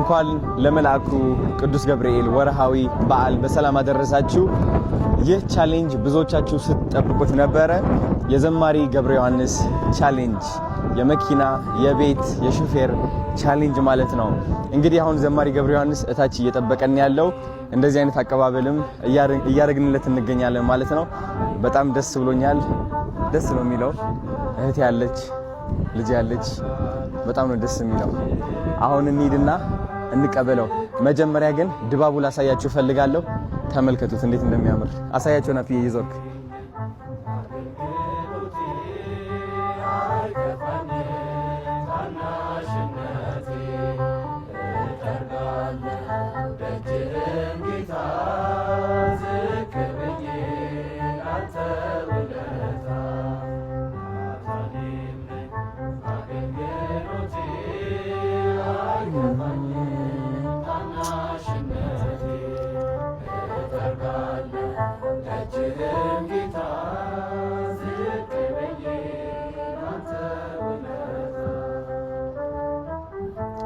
እንኳን ለመልአኩ ቅዱስ ገብርኤል ወርሃዊ በዓል በሰላም አደረሳችሁ። ይህ ቻሌንጅ ብዙዎቻችሁ ስትጠብቁት ነበረ። የዘማሪ ገብረ ዮሐንስ ቻሌንጅ የመኪና የቤት የሹፌር ቻሌንጅ ማለት ነው። እንግዲህ አሁን ዘማሪ ገብረ ዮሐንስ እታች እየጠበቀን ያለው እንደዚህ አይነት አቀባበልም እያደረግንለት እንገኛለን ማለት ነው። በጣም ደስ ብሎኛል። ደስ ነው የሚለው። እህት ያለች ልጅ ያለች በጣም ነው ደስ የሚለው። አሁን እንሂድና እንቀበለው። መጀመሪያ ግን ድባቡ ላሳያችሁ ፈልጋለሁ። ተመልከቱት እንዴት እንደሚያምር አሳያችሁ። ናፍዬ ይዞርክ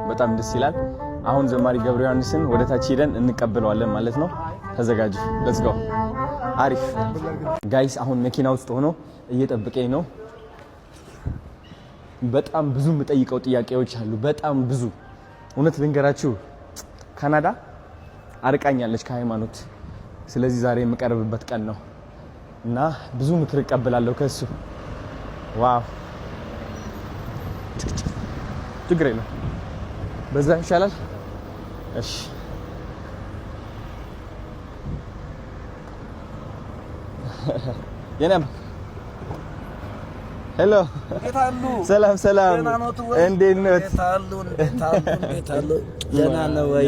በጣም ደስ ይላል። አሁን ዘማሪ ገብረ ዮሐንስን ወደ ታች ሄደን እንቀበለዋለን ማለት ነው። ተዘጋጁ። ሌትስ ጎ። አሪፍ ጋይስ፣ አሁን መኪና ውስጥ ሆኖ እየጠበቀኝ ነው። በጣም ብዙ የምጠይቀው ጥያቄዎች አሉ። በጣም ብዙ እውነት ልንገራችሁ፣ ካናዳ አርቃኛለች ከሃይማኖት። ስለዚህ ዛሬ የምቀርብበት ቀን ነው እና ብዙ ምክር እቀበላለሁ ከሱ። ዋው ችግር የለም፣ በዛ ይሻላል። እሺ የነም ሄሎ፣ ሰላም ሰላም፣ እንዴት ነው? ደህና ነው ወይ?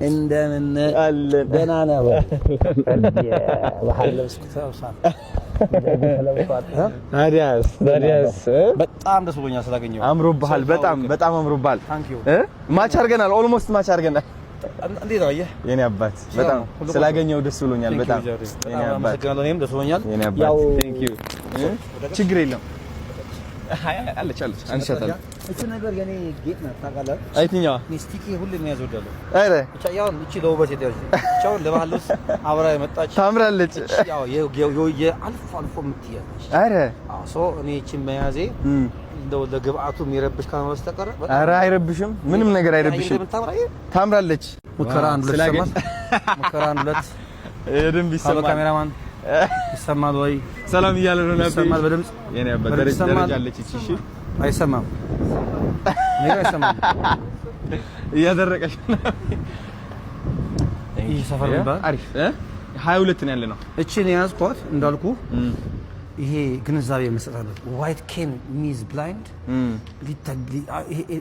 እንደምን አለን? ደህና ነው ወይ? ታዲያስ በጣም ደስ ብሎኛል ስላገኘው። አምሮብሃል፣ በጣም አምሮብሃል። ማች አድርገናል፣ ኦልሞስት ማች አድርገናል። እንዴት ነው የኔ አባት? በጣም ስላገኘው ደስ ብሎኛል። በጣም የኔ አባት፣ እኔም ደስ ብሎኛል። የኔ አባት ቴንክ ዩ። ችግር የለም አለች አንሻታለሁ። እቺ ነገር የኔ ጌጥ ናት ታውቃለህ? አይትኛዋ ሚስቲኪ ሁሉ የሚያዝወዳለሁ። አረ ብቻ ያው እቺ ለውበት የደረሰ ብቻው ለባህልስ አብራ የመጣች ታምራለች። ያው አልፎ አልፎ የምትያለች። አረ ሶ እኔ እቺን መያዜ እንደው ለግብአቱ የሚረብሽ ካለ በስተቀር አረ አይረብሽም፣ ምንም ነገር አይረብሽም። ታምራለች። ሙከራ አንድ ሁለት ይሰማል። ሙከራ አንድ ሁለት የደንብ ይሰማል። ካሜራማን ይሰማል ወይ? ሰላም እያለ ነው ነበር። ይሰማል በድምጽ የኔ አባት ደረጃ አለች። እሺ አይሰማም፣ ነገር አይሰማም። እያደረቀሽ ነው። ይሄ ሰፈር ነበር አሪፍ 22 ነው ያለ ነው። እቺን ያዝኳት እንዳልኩ ይሄ ግንዛቤ መስጠት አለበት። ዋይት ኬን ሚዝ ብላይንድ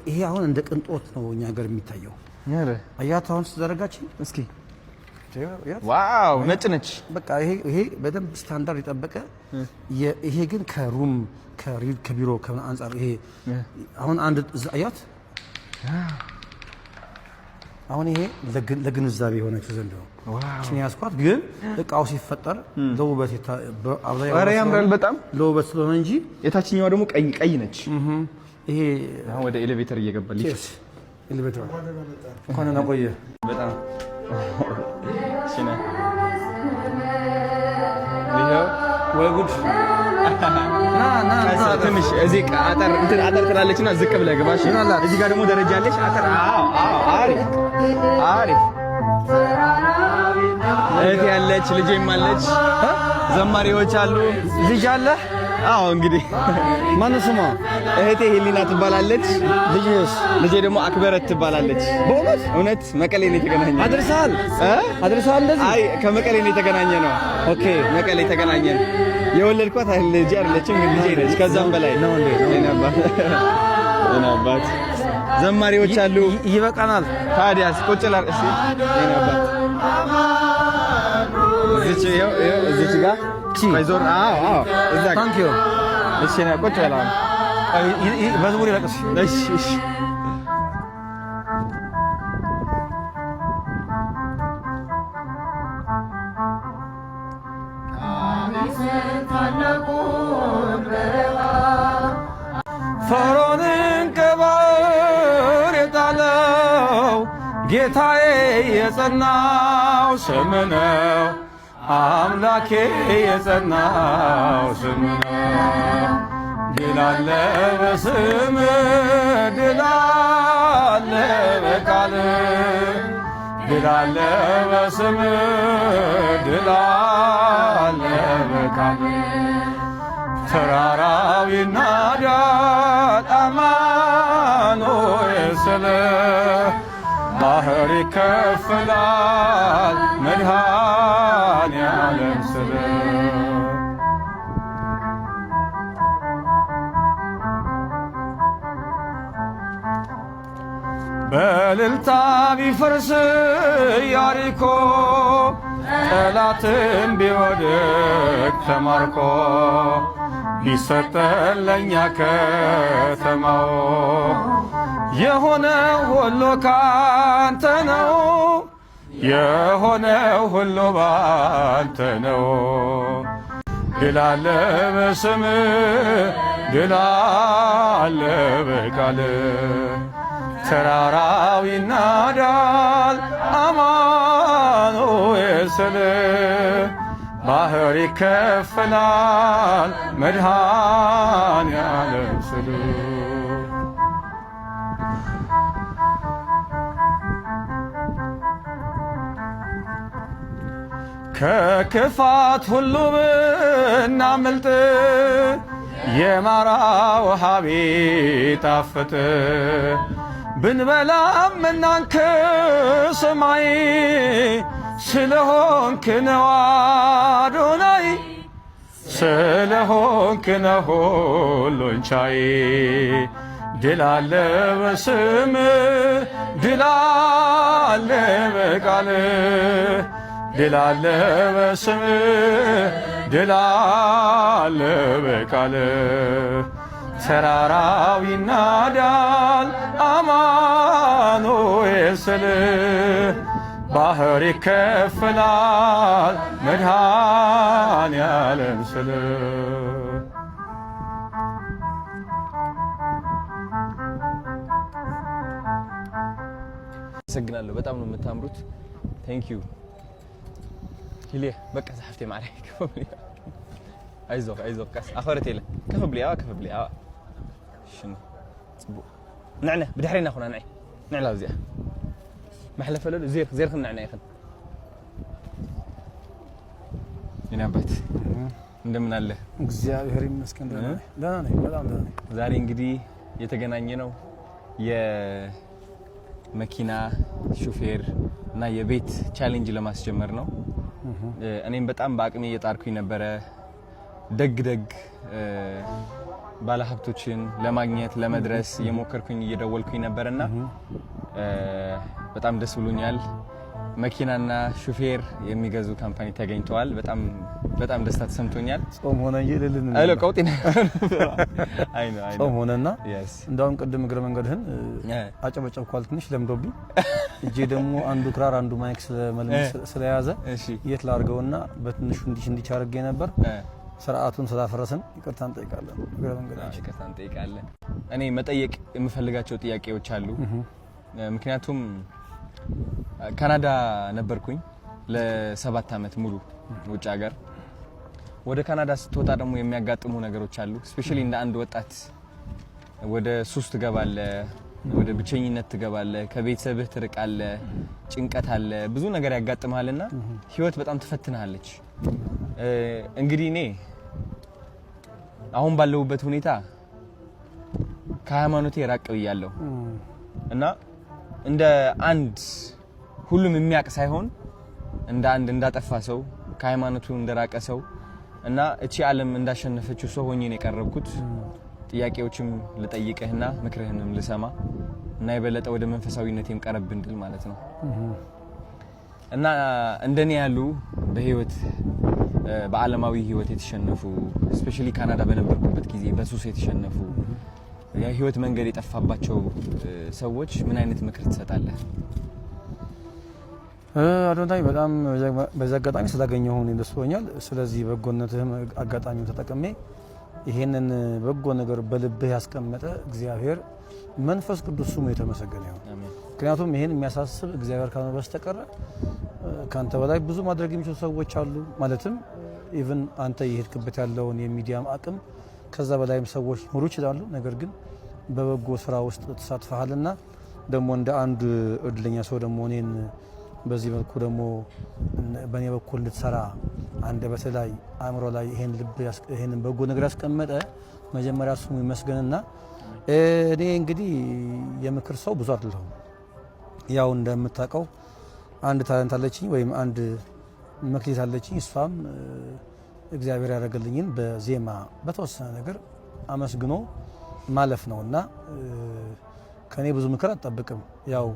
ይሄ አሁን እንደ ቅንጦት ነው እኛ ሀገር የሚታየው። አረ አያት አሁን ተዘረጋች። እስኪ ዋው ነጭ ነች። በቃ ይሄ በደንብ ስታንዳርድ የጠበቀ ይሄ ግን ከሩም ከቢሮ ከአንጻር ይሄ አሁን አንድ አያት አሁን ይሄ ለግንዛቤ የሆነችው ዘንድ ነው። እቺን ያስኳት ግን እቃው ሲፈጠር ለውበት አረ ያምራል በጣም ለውበት ስለሆነ እንጂ የታችኛዋ ደግሞ ቀይ ነች። ይሄ አሁን ወደ ኤሌቬተር እየገባልሽ ኤሌቬተር እንኳን ነው ቆየ በጣም ሽነ ወይ ጉድ ና ትንሽ እዚህ አጠር ትላለችና ዝቅ ብለህ ግባሽ። እዚህ ጋር ደግሞ ደረጃ አለሽ። አጠር አሪፍ እህት ያለች ልጄም አለች። ዘማሪዎች አሉ። ልጅ አለ? አዎ እንግዲህ ማን ስሟ? እህቴ ሄሊና ትባላለች። ልጄ ደግሞ አክበረት ትባላለች። በእውነት እውነት መቀሌ ነው የተገናኘነው። አድርሰሃል እንደዚህ? አይ ከመቀሌ ነው የተገናኘነው። ኦኬ መቀሌ ተገናኘን። የወለድኳት ልጄ አይደለችም ግን ልጄ ነች። ከዛም በላይ ነው እንዴ? የኔ አባት ዘማሪዎች አሉ። ይበቃናል። ታዲያስ ቁጭ ላር እሺ። የኔ አባት እዚች ጋር ባይዞር እዛ ታንክ ዩ እሺ ነው ቁጭ በላው። መዝሙር ይለቅስ። እሺ ፈርዖንን ከባሕር የጣለው ጌታዬ የጸናው ስም ነው አምላኬ የጸናው ስም ነው። ድል አለ በስም ድል አለ በቃል ድል አለ በስም ድል አለ በቃል ተራራው ይናዳል አማኑኤል ስለ ባህር ይከፈላል መድኃኔዓለም ስለ በእልልታ ቢፈርስ ኢያሪኮ ጠላትም ቢወድቅ ተማርኮ ቢሰጠን ለእኛ ከተማው የሆነው ሁሉ ካንተ ነው የሆነው ሁሉ ባንተ ነው። ድል አለ በስምህ ድል አለ በቃልህ ተራራው ይናዳል አማኑኤል ስልህ ባህር ይከፈላል መድኃኔዓለም ስልህ ከክፋት ሁሉ ብናመልጥ የማራ ውሃ ቢጣፍጥ ብንበላም እናንተ ሰማይ ስለሆንክ ነው አዶናይ ስለሆንክ ነው ሁሉን ቻይ። ድል አለ በስምህ ድል አለ በቃልህ ድል አለ በስምህ ድል አለ በቃልህ ተራራው ይናዳል አማኑኤል ስልህ ባህር ይከፈላል መድኃኔዓለም ስልህ አመሰግናለሁ። በጣም ነው የምታምሩት። ቴንክ ዩ ሂሊያ በቃ ዛፍቴ ማለይ አይዞህ አይዞህ ቀስ አኸረት የለ ከፍ ብለያ شنو صبو نعنا بدحرينا خونا نعي نعلا وزيها محلفه له زير خلنا نعنا يخن ينابت እንደምን አለ እግዚአብሔር ይመስገን ደህና ነኝ በጣም ደህና ነኝ። ዛሬ እንግዲህ የተገናኘ ነው የመኪና ሹፌር እና የቤት ቻሌንጅ ለማስጀመር ነው። እኔም በጣም በአቅሜ እየጣርኩኝ ነበረ ደግ ባለሀብቶችን ለማግኘት ለመድረስ የሞከርኩኝ እየደወልኩኝ ነበርና በጣም ደስ ብሎኛል። መኪናና ሹፌር የሚገዙ ካምፓኒ ተገኝተዋል። በጣም ደስታ ተሰምቶኛል። ጾም ሆነ ይልልን አይሎ ቀውጢና አይኖ ጾም ሆነና እንዳውም ቅድም እግረ መንገድህን አጨበጨብኳል ትንሽ ለምዶብኝ እጄ ደግሞ አንዱ ክራር አንዱ ማይክ ስለያዘ የት ላርገውና በትንሹ እንዲህ አድርጌ ነበር። ስርዓቱን ስላፈረስን ይቅርታ እንጠይቃለን። እግረ መንገዳችን ይቅርታ እንጠይቃለን። እኔ መጠየቅ የምፈልጋቸው ጥያቄዎች አሉ። ምክንያቱም ካናዳ ነበርኩኝ ለ7 አመት ሙሉ ውጭ ሀገር። ወደ ካናዳ ስትወጣ ደግሞ የሚያጋጥሙ ነገሮች አሉ። ስፔሻሊ እንደ አንድ ወጣት ወደ ሱስ ትገባለህ፣ ወደ ብቸኝነት ትገባለህ፣ ከቤተሰብህ ትርቃለህ፣ ጭንቀት አለ፣ ብዙ ነገር ያጋጥማልና ህይወት በጣም ትፈትናለች። እንግዲህ እኔ አሁን ባለሁበት ሁኔታ ከሃይማኖቴ ራቅ ብያለሁ እና እንደ አንድ ሁሉም የሚያቅ ሳይሆን እንደ አንድ እንዳጠፋ ሰው ከሃይማኖቱ እንደራቀ ሰው እና እቺ ዓለም እንዳሸነፈችው ሰው ሆኜ ነው የቀረብኩት። ጥያቄዎችም ልጠይቅህና ምክርህንም ልሰማ እና የበለጠ ወደ መንፈሳዊነቴም ቀረብ እንድል ማለት ነው። እና እንደኔ ያሉ በህይወት በዓለማዊ ህይወት የተሸነፉ ስፔሻሊ ካናዳ በነበርኩበት ጊዜ በሱስ የተሸነፉ የህይወት መንገድ የጠፋባቸው ሰዎች ምን አይነት ምክር ትሰጣለህ? አዶንታይ በጣም በዛ አጋጣሚ ስላገኘሁ እኔ ደስ ብሎኛል። ስለዚህ በጎነትህም አጋጣሚውን ተጠቅሜ ይሄንን በጎ ነገር በልብህ ያስቀመጠ እግዚአብሔር መንፈስ ቅዱስ ስሙ የተመሰገነ ይሁን። ምክንያቱም ይሄን የሚያሳስብ እግዚአብሔር ካልሆነ በስተቀር ካንተ በላይ ብዙ ማድረግ የሚችሉ ሰዎች አሉ። ማለትም ኢቭን አንተ የሄድክበት ያለውን የሚዲያም አቅም ከዛ በላይም ሰዎች ሊኖሩ ይችላሉ። ነገር ግን በበጎ ስራ ውስጥ ተሳትፈሃልና ደግሞ እንደ አንድ እድለኛ ሰው ደግሞ እኔን በዚህ መልኩ ደግሞ በኔ በኩል እንድትሰራ አንደበት ላይ አእምሮ ላይ ይሄን በጎ ነገር ያስቀመጠ መጀመሪያ እሱ ይመስገንና እኔ እንግዲህ የምክር ሰው ብዙ አይደለሁም። ያው እንደምታውቀው አንድ ታለንት አለችኝ ወይም አንድ መክሊት አለችኝ። እሷም እግዚአብሔር ያደረገልኝን በዜማ በተወሰነ ነገር አመስግኖ ማለፍ ነውና ከኔ ብዙ ምክር አትጠብቅም። ያው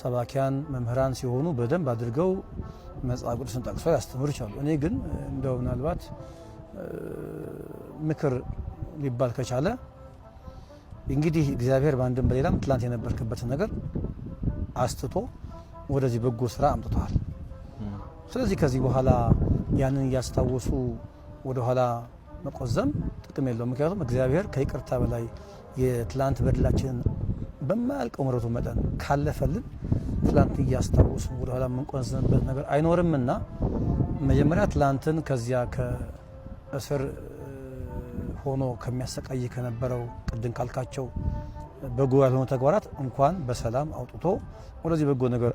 ሰባኪያን መምህራን ሲሆኑ በደንብ አድርገው መጽሐፍ ቅዱስን ጠቅሰው ያስተምሩ ይችላሉ። እኔ ግን እንደው ምናልባት ምክር ሊባል ከቻለ እንግዲህ እግዚአብሔር በአንድም በሌላም ትላንት የነበርክበትን ነገር አስትቶ ወደዚህ በጎ ስራ አምጥቷል። ስለዚህ ከዚህ በኋላ ያንን እያስታወሱ ወደ ኋላ መቆዘም ጥቅም የለውም። ምክንያቱም እግዚአብሔር ከይቅርታ በላይ የትላንት በደላችንን በማያልቀው ምሕረቱ መጠን ካለፈልን ትላንት እያስታወሱ ወደ ኋላ የምንቆዘምበት ነገር አይኖርምና መጀመሪያ ትላንትን ከዚያ ከእስር ሆኖ ከሚያሰቃይ ከነበረው ቅድም ካልካቸው በጎ ያልሆኑ ተግባራት እንኳን በሰላም አውጥቶ ወደዚህ በጎ ነገር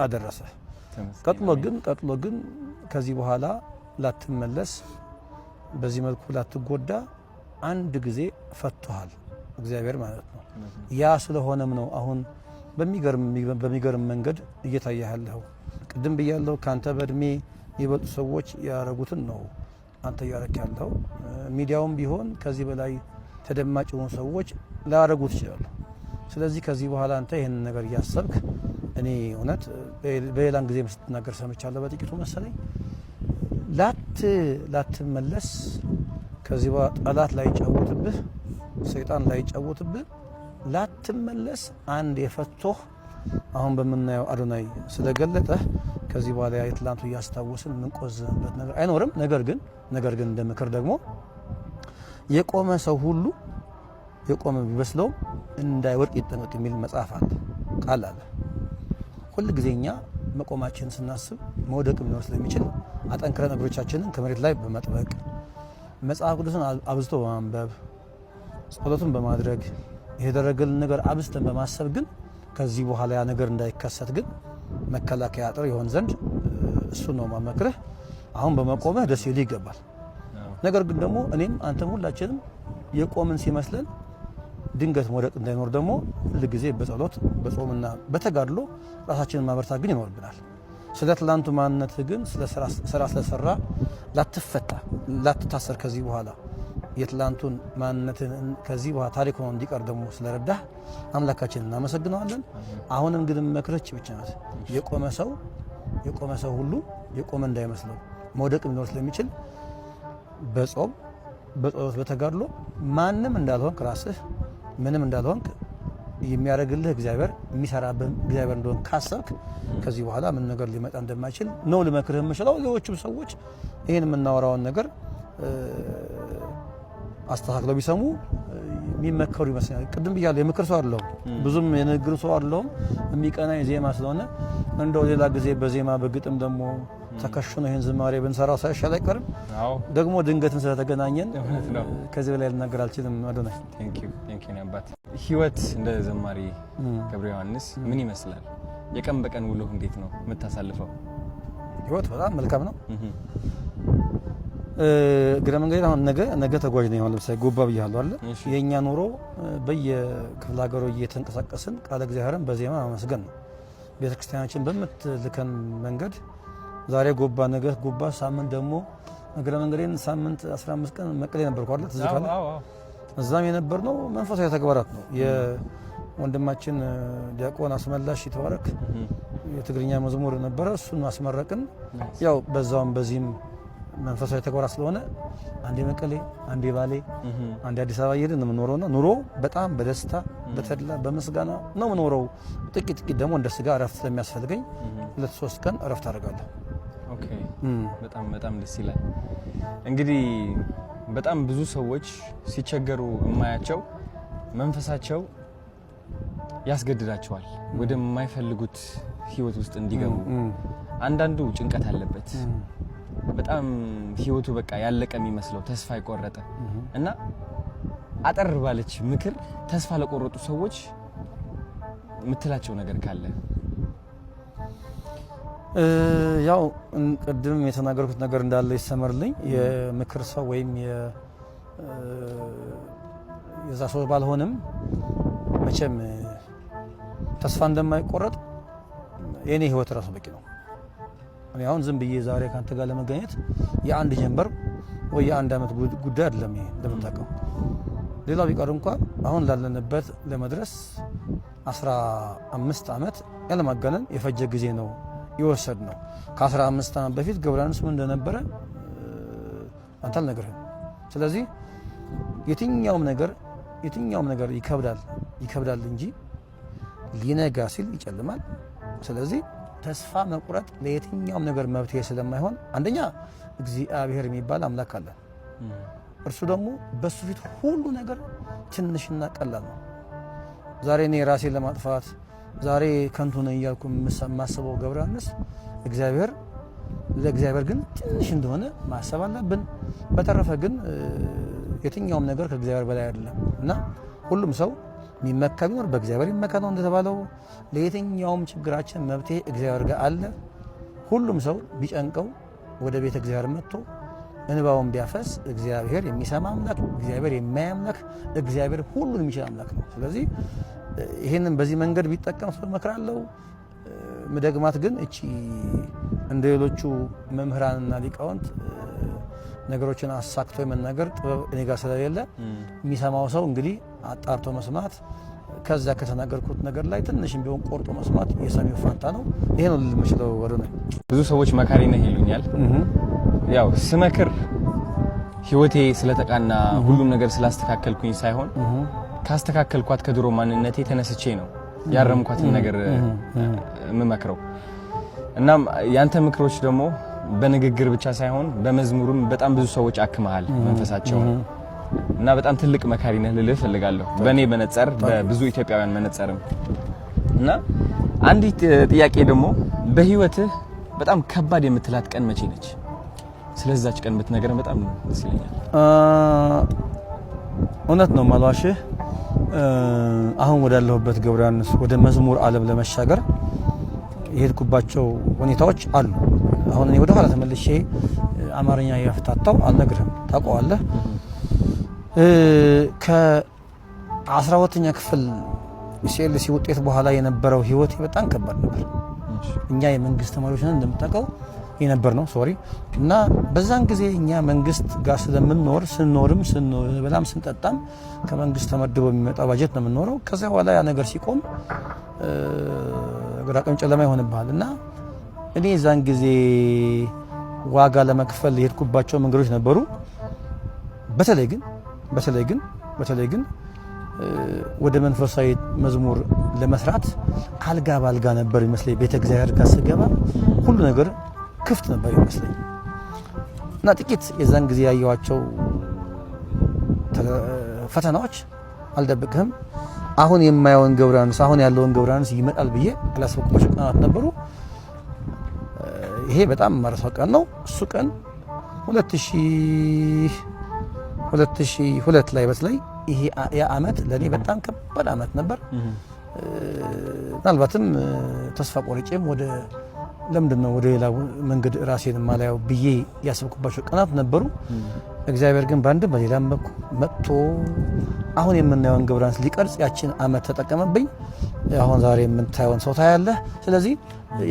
አደረሰ። ቀጥሎ ግን ከዚህ በኋላ ላትመለስ በዚህ መልኩ ላትጎዳ አንድ ጊዜ ፈቷል እግዚአብሔር ማለት ነው። ያ ስለሆነም ነው አሁን በሚገርም መንገድ እየታየ ያለው። ቅድም ብያለሁ ካንተ በእድሜ የበጡ ሰዎች ያረጉትን ነው አንተ ያረክ ያለው። ሚዲያውም ቢሆን ከዚህ በላይ ተደማጭ የሆኑ ሰዎች ላያረጉት ይችላሉ። ስለዚህ ከዚህ በኋላ አንተ ይሄን ነገር እያሰብክ እኔ እውነት በሌላን ጊዜ ስትናገር ሰምቻለሁ በጥቂቱ መሰለኝ ላትመለስ ከዚህ በኋላ ጠላት ላይ ጫወትብህ ሰይጣን ላይ ጫወትብህ ላትመለስ አንድ የፈቶህ አሁን በመናየው አዶናይ ስለገለጠ ከዚህ በኋላ የትላንቱ እያስታወስን ምንቆዝበት ነገር አይኖርም። ነገር ግን እንደ ምክር ደግሞ የቆመ ሰው ሁሉ የቆመ ቢመስለው እንዳይወድቅ ይጠንቀቅ የሚል መጽሐፍ አለ፣ ቃል አለ። ሁሉ ጊዜኛ መቆማችን ስናስብ መውደቅ ሊኖር ስለሚችል አጠንክረን እግሮቻችንን ከመሬት ላይ በመጥበቅ መጽሐፍ ቅዱስን አብዝቶ በማንበብ ጸሎትን በማድረግ የተደረገልን ነገር አብዝተን በማሰብ ግን ከዚህ በኋላ ያ ነገር እንዳይከሰት ግን መከላከያ አጥር ይሆን ዘንድ እሱ ነው ማመክረህ። አሁን በመቆምህ ደስ ይል ይገባል። ነገር ግን ደግሞ እኔም አንተም ሁላችንም የቆምን ሲመስለን ድንገት መውደቅ እንዳይኖር ደግሞ ሁሉ ጊዜ በጸሎት በጾምና በተጋድሎ ራሳችንን ማበርታት ግን ይኖርብናል። ስለ ትላንቱ ማንነት ግን ስራ ስለሰራ ላትፈታ ላትታሰር ከዚህ በኋላ የትላንቱን ማንነትን ከዚህ በኋላ ታሪክ ሆኖ እንዲቀር ደግሞ ስለረዳህ አምላካችንን እናመሰግነዋለን። አሁንም ግን መክረች ብቻ ናት። የቆመ ሰው ሁሉ የቆመ እንዳይመስለው መውደቅ ሊኖር ስለሚችል በጾም በጸሎት በተጋድሎ ማንም እንዳልሆንክ ራስህ ምንም እንዳልሆንክ የሚያደርግልህ እግዚአብሔር የሚሰራብህ እግዚአብሔር እንደሆነ ካሰብክ ከዚህ በኋላ ምን ነገር ሊመጣ እንደማይችል ነው ልመክርህ የምችለው። ሌሎችም ሰዎች ይህን የምናወራውን ነገር አስተካክለው ቢሰሙ የሚመከሩ ይመስላል። ቅድም ብያለሁ የምክር ሰው አይደለሁም፣ ብዙም የንግግር ሰው አይደለሁም። የሚቀና የዜማ ስለሆነ እንደው ሌላ ጊዜ በዜማ በግጥም ደግሞ ተከሽኖ ይህን ዝማሬ ብንሰራው ሳይሻል አይቀርም። ደግሞ ድንገትን ስለተገናኘን ከዚህ በላይ ልናገር አልችልም። አዶናይ አባት ህይወት እንደ ዘማሪ ገብረ ዮሐንስ ምን ይመስላል? የቀን በቀን ውሎ እንዴት ነው የምታሳልፈው? ህይወት በጣም መልካም ነው። እግረ መንገድ አሁን ነገ ተጓዥ ነኝ። አሁን ለምሳሌ ጎባ ብያለሁ አይደል? የኛ ኑሮ በየክፍለ ሀገሩ እየተንቀሳቀስን ቃለ እግዚአብሔርን በዜማ ማመስገን ነው። ቤተክርስቲያናችን በምትልከን መንገድ ዛሬ ጎባ ነገ ጎባ፣ ሳምንት ደግሞ እግረ መንገዴን ሳምንት 15 ቀን መቀሌ ነበርኩ አይደል? ትዝ ካለ እዛም የነበርነው መንፈሳዊ ተግባራት ነው። የወንድማችን ዲያቆን አስመላሽ ይተባረክ የትግርኛ መዝሙር ነበረ፣ እሱን አስመረቅን። ያው በዛውም በዚህም መንፈሳዊ ተግባራት ስለሆነ አንዴ መቀሌ፣ አንዴ ባሌ፣ አንዴ አዲስ አበባ እየሄድን ነው የምኖረውና ኑሮ በጣም በደስታ በተድላ በምስጋና ነው የምኖረው። ጥቂት ደግሞ እንደ ስጋ እረፍት ስለሚያስፈልገኝ 2-3 ቀን እረፍት አደርጋለሁ። ኦኬ፣ በጣም ደስ ይላል። እንግዲህ በጣም ብዙ ሰዎች ሲቸገሩ የማያቸው መንፈሳቸው ያስገድዳቸዋል ወደማይፈልጉት ህይወት ውስጥ እንዲገቡ አንዳንዱ ጭንቀት አለበት በጣም ህይወቱ በቃ ያለቀ የሚመስለው ተስፋ ይቆረጠ እና አጠር ባለች ምክር ተስፋ ለቆረጡ ሰዎች ምትላቸው ነገር ካለ ያው ቅድም የተናገርኩት ነገር እንዳለ ይሰመርልኝ የምክር ሰው ወይም የዛ ሰው ባልሆንም መቼም ተስፋ እንደማይቆረጥ የኔ ህይወት ራሱ በቂ ነው እኔ አሁን ዝም ብዬ ዛሬ ካንተ ጋር ለመገኘት የአንድ ጀንበር ወይ የአንድ አመት ጉዳይ አይደለም ይሄ እንደምታውቀው ሌላው ቢቀር እንኳን አሁን ላለንበት ለመድረስ 15 አመት ያለማጋነን የፈጀ ጊዜ ነው ይወሰድ ነው ከ15 አመት በፊት ገብረሃንስ ምን እንደነበረ አንተ አልነገርህም ስለዚህ የትኛውም ነገር ይከብዳል እንጂ ሊነጋ ሲል ይጨልማል ስለዚህ ተስፋ መቁረጥ ለየትኛውም ነገር መብትሄ ስለማይሆን አንደኛ እግዚአብሔር የሚባል አምላክ አለ እርሱ ደግሞ በሱ ፊት ሁሉ ነገር ትንሽና ቀላል ነው ዛሬ እኔ ራሴን ለማጥፋት ዛሬ ከንቱ ነኝ እያልኩ የማስበው ገብረሃንስ ለእግዚአብሔር ግን ትንሽ እንደሆነ ማሰብ አለብን በተረፈ ግን የትኛውም ነገር ከእግዚአብሔር በላይ አይደለም እና ሁሉም ሰው የሚመካ ቢኖር በእግዚአብሔር ይመካ ነው እንደተባለው ለየትኛውም ችግራችን መብትሄ እግዚአብሔር ጋር አለ ሁሉም ሰው ቢጨንቀው ወደ ቤተ እግዚአብሔር መጥቶ እንባውን ቢያፈስ እግዚአብሔር የሚሰማ አምላክ እግዚአብሔር የማይ አምላክ እግዚአብሔር ሁሉን የሚችል አምላክ ነው ስለዚህ ይሄንን በዚህ መንገድ ቢጠቀም ሰው መከራለው መደግማት ግን እቺ እንደሌሎቹ መምህራንና ሊቃውንት ነገሮችን አሳክቶ የመናገር ጥበብ እኔ ጋር ስለሌለ የሚሰማው ሰው እንግዲህ አጣርቶ መስማት ከዛ ከተናገርኩት ነገር ላይ ትንሽም ቢሆን ቆርጦ መስማት የሰሚው ፋንታ ነው ይሄ ነው ልምችለው ወደ ነው ብዙ ሰዎች መካሪ ነህ ይሉኛል ያው ስመክር ህይወቴ ስለተቃና ሁሉም ነገር ስላስተካከልኩኝ ሳይሆን ካስተካከልኳት ከድሮ ማንነቴ ተነስቼ ነው ያረምኳትን ነገር መመክረው እናም ያንተ ምክሮች ደግሞ በንግግር ብቻ ሳይሆን በመዝሙሩም በጣም ብዙ ሰዎች አክመሃል መንፈሳቸው እና በጣም ትልቅ መካሪ ነህ ልልህ ፈልጋለሁ በኔ መነጽር በብዙ ኢትዮጵያውያን መነጽርም እና አንዲት ጥያቄ ደግሞ በህይወትህ በጣም ከባድ የምትላት ቀን መቼ ነች ስለዛች ቀን ብትነግረን በጣም ደስ ይለኛል እውነት ነው ማለዋሽህ አሁን ወዳለሁበት ገብረሃንስ ወደ መዝሙር ዓለም ለመሻገር የሄድኩባቸው ሁኔታዎች አሉ አሁን እኔ ወደ ኋላ ተመልሼ አማርኛ ያፍታታው አልነግርህም ታውቀዋለህ ከ12ኛ ክፍል ሲኤልሲ ውጤት በኋላ የነበረው ህይወት በጣም ከባድ ነበር እኛ የመንግስት ተማሪዎች ነን እንደምታውቀው የነበር ነው ሶሪ እና በዛን ጊዜ እኛ መንግስት ጋር ስለምንኖር ስንበላም ስንጠጣም ከመንግስት ተመድቦ የሚመጣው ባጀት ነው የምንኖረው ከዛ በኋላ ያ ነገር ሲቆም ግራቀም ጨለማ ይሆንብሃል እና እኔ ዛን ጊዜ ዋጋ ለመክፈል የሄድኩባቸው መንገዶች ነበሩ በተለይ ግን ወደ መንፈሳዊ መዝሙር ለመስራት አልጋ ባልጋ ነበር ይመስለኝ ቤተ እግዚአብሔር ጋር ስገባ ሁሉ ነገር ክፍት ነበር ይመስለኝ እና ጥቂት የዛን ጊዜ ያየዋቸው ፈተናዎች አልደብቅህም አሁን የማየውን ገብረሃንስ አሁን ያለውን ገብረሃንስ ይመጣል ብዬ አላሰብኩባቸው ቀናት ነበሩ ይሄ በጣም ማረሳው ቀን ነው እሱ ቀን 2002 ላይ በተለይ ይሄ ያ አመት ለኔ በጣም ከባድ አመት ነበር ምናልባትም ተስፋ ቆርጬም ወደ ለምንድነው ወደ ሌላ መንገድ ራሴን ማላየው ብዬ ያሰብኩባቸው ቀናት ነበሩ እግዚአብሔር ግን ባንድ በሌላም በኩል መጥቶ አሁን የምናየውን ገብረሃንስ ሊቀርጽ ያችን አመት ተጠቀመብኝ አሁን ዛሬ የምንታየውን ሰው ታያለህ ስለዚህ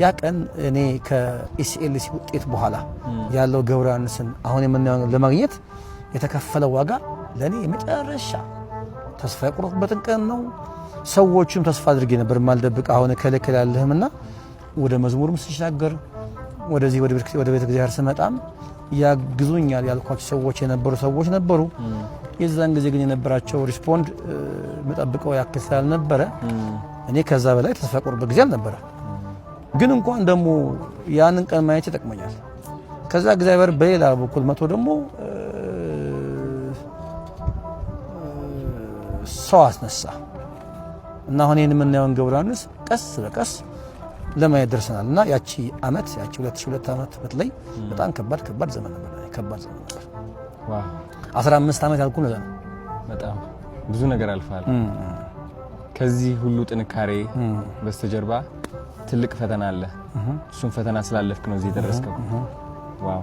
ያ ቀን እኔ ከኢሲኤልሲ ውጤት በኋላ ያለው ገብረሃንስን አሁን የምናየውን ለማግኘት የተከፈለው ዋጋ ለኔ የመጨረሻ ተስፋ የቆረጥኩበትን ቀን ነው ሰዎችም ተስፋ አድርጌ ነበር ማልደብቅ አሁን ከለከለ ያለህምና ወደ መዝሙርም ሲሻገር ወደዚህ ወደ ቤተ እግዚአብሔር ስመጣም ያግዙኛል ያልኳቸው ሰዎች ነበሩ የዛን ጊዜ ግን የነበራቸው ሪስፖንድ መጠብቀው ያክል ስላልነበረ እኔ ከዛ በላይ ተስፋ ቆርጬ ጊዜ አልነበረ ግን እንኳን ደግሞ ያንን ቀን ማየት ይጠቅመኛል ከዛ እግዚአብሔር በሌላ በኩል መቶ ደግሞ ሰው አስነሳ እና አሁን ይሄን የምናየውን ገብረ ዮሐንስ ቀስ በቀስ ለማየት ደርሰናል። እና ያቺ 2002 ዓመት በተለይ በጣም ከባድ ዘመን ነበር። ዋው 15 ዓመት ያልኩ ነው። በጣም ብዙ ነገር አልፋል። ከዚህ ሁሉ ጥንካሬ በስተጀርባ ትልቅ ፈተና አለ። እሱን ፈተና ስላለፍክ ነው እዚህ ደረስከው። ዋው